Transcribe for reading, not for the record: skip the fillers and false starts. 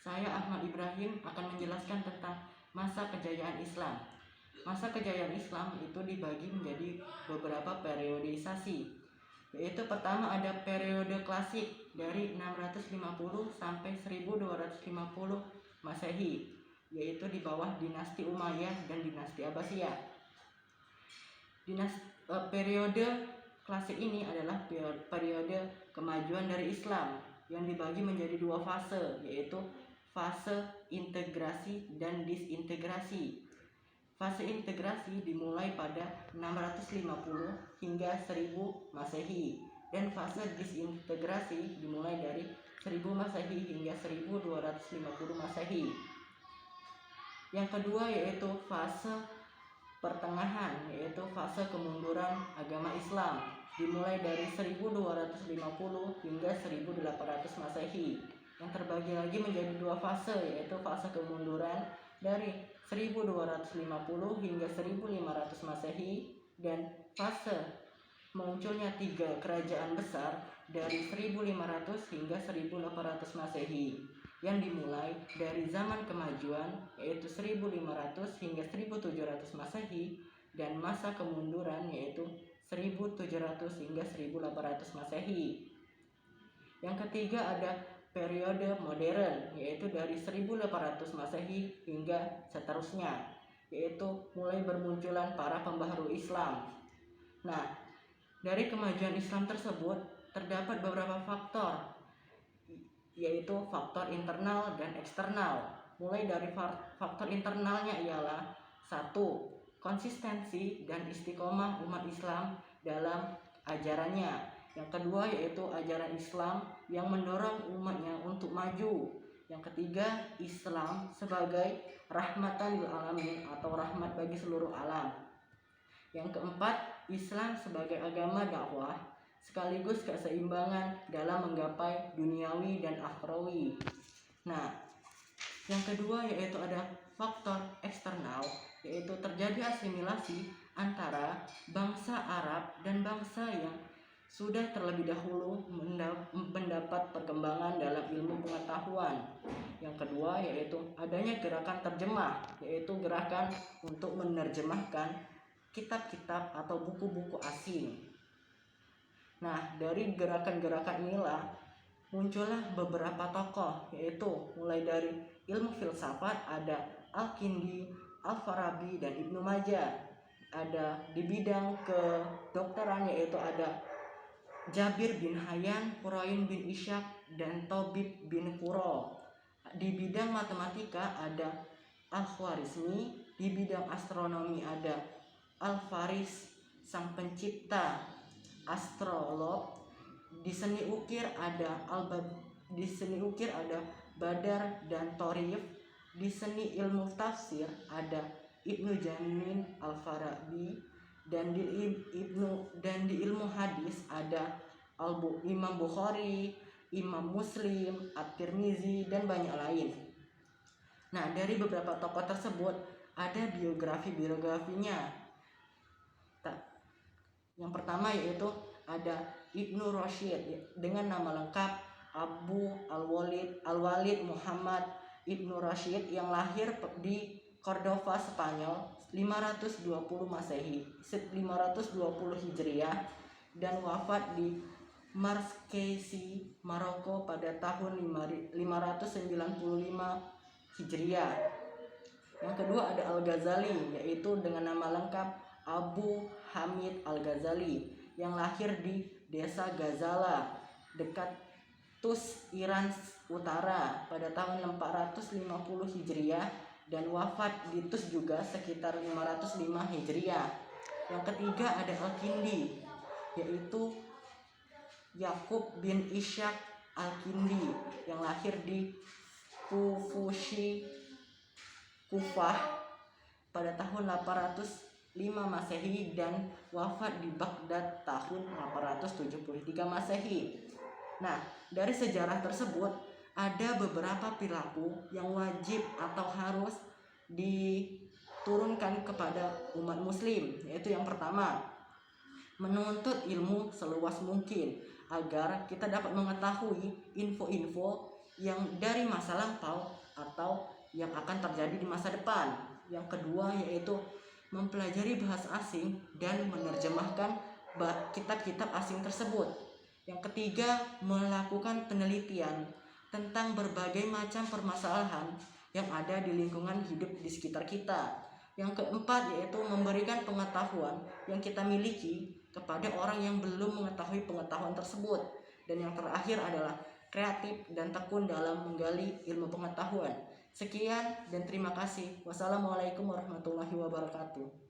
Saya Ahmad Ibrahim akan menjelaskan tentang masa kejayaan Islam. Masa kejayaan Islam itu dibagi menjadi beberapa periodisasi, yaitu pertama ada periode klasik dari 650 sampai 1250 Masehi, yaitu di bawah dinasti Umayyah dan dinasti Abbasiyah. Periode klasik ini adalah periode kemajuan dari Islam yang dibagi menjadi dua fase, yaitu fase integrasi dan disintegrasi. Fase integrasi dimulai pada 650 hingga 1000 Masehi dan fase disintegrasi dimulai dari 1000 Masehi hingga 1250 Masehi. Yang kedua yaitu fase pertengahan, yaitu fase kemunduran agama Islam dimulai dari 1250 hingga 1800 Masehi. Yang terbagi lagi menjadi dua fase, yaitu fase kemunduran dari 1250 hingga 1500 Masehi dan fase munculnya tiga kerajaan besar dari 1500 hingga 1800 Masehi yang dimulai dari zaman kemajuan, yaitu 1500 hingga 1700 Masehi, dan masa kemunduran yaitu 1700 hingga 1800 Masehi. Yang ketiga ada periode modern, yaitu dari 1800 Masehi hingga seterusnya, yaitu mulai bermunculan para pembaharu Islam. Nah, dari kemajuan Islam tersebut terdapat beberapa faktor, yaitu faktor internal dan eksternal. Mulai dari faktor internalnya ialah 1. Konsistensi dan istiqomah umat Islam dalam ajarannya. Yang kedua yaitu ajaran Islam yang mendorong umatnya untuk maju. Yang ketiga, Islam sebagai rahmatan lil alamin atau rahmat bagi seluruh alam. Yang keempat, Islam sebagai agama dakwah sekaligus keseimbangan dalam menggapai duniawi dan akhrawi. Nah, yang kedua yaitu ada faktor eksternal, yaitu terjadi asimilasi antara bangsa Arab dan bangsa yang sudah terlebih dahulu mendapat perkembangan dalam ilmu pengetahuan. Yang kedua yaitu adanya gerakan terjemah, yaitu gerakan untuk menerjemahkan kitab-kitab atau buku-buku asing. Nah, dari gerakan-gerakan inilah muncullah beberapa tokoh, yaitu mulai dari ilmu filsafat ada Al-Kindi, Al-Farabi, dan Ibnu Majah. Ada di bidang kedokteran yaitu ada Jabir bin Hayyan, Qurain bin Ishaq, dan Tobib bin Quro. Di bidang matematika ada Al-Khwarizmi. Di bidang astronomi ada Al-Faris, sang pencipta astrolog. Di seni ukir ada Badar dan Torif. Di seni ilmu tafsir ada Ibnu Jamin Al-Farabi, dan di ilmu hadis ada Imam Bukhari, Imam Muslim, At-Tirmizi, dan banyak lain. Nah, dari beberapa tokoh tersebut ada biografinya. Yang pertama yaitu ada Ibnu Rashid dengan nama lengkap Abu Al-Walid Muhammad Ibnu Rashid, yang lahir di Cordova, Spanyol 520 Masehi, 520 Hijriah, dan wafat di Marrakech, Maroko pada tahun 595 Hijriah. Yang kedua ada Al-Ghazali, yaitu dengan nama lengkap Abu Hamid Al-Ghazali, yang lahir di desa Ghazala dekat Tus, Iran Utara pada tahun 450 Hijriah, dan wafat di Tus juga sekitar 505 Hijriah. Yang ketiga ada Al-Kindi, yaitu Yakub bin Ishaq Al-Kindi, yang lahir di Kufushi, Kufah pada tahun 805 Masehi dan wafat di Baghdad tahun 873 Masehi. Nah, dari sejarah tersebut ada beberapa perilaku yang wajib atau harus diturunkan kepada umat muslim, yaitu yang pertama, menuntut ilmu seluas mungkin agar kita dapat mengetahui info-info yang dari masa lampau atau yang akan terjadi di masa depan. Yang kedua yaitu mempelajari bahasa asing dan menerjemahkan kitab-kitab asing tersebut. Yang ketiga, melakukan penelitian tentang berbagai macam permasalahan yang ada di lingkungan hidup di sekitar kita. Yang keempat yaitu memberikan pengetahuan yang kita miliki kepada orang yang belum mengetahui pengetahuan tersebut. Dan yang terakhir adalah kreatif dan tekun dalam menggali ilmu pengetahuan. Sekian dan terima kasih. Wassalamualaikum warahmatullahi wabarakatuh.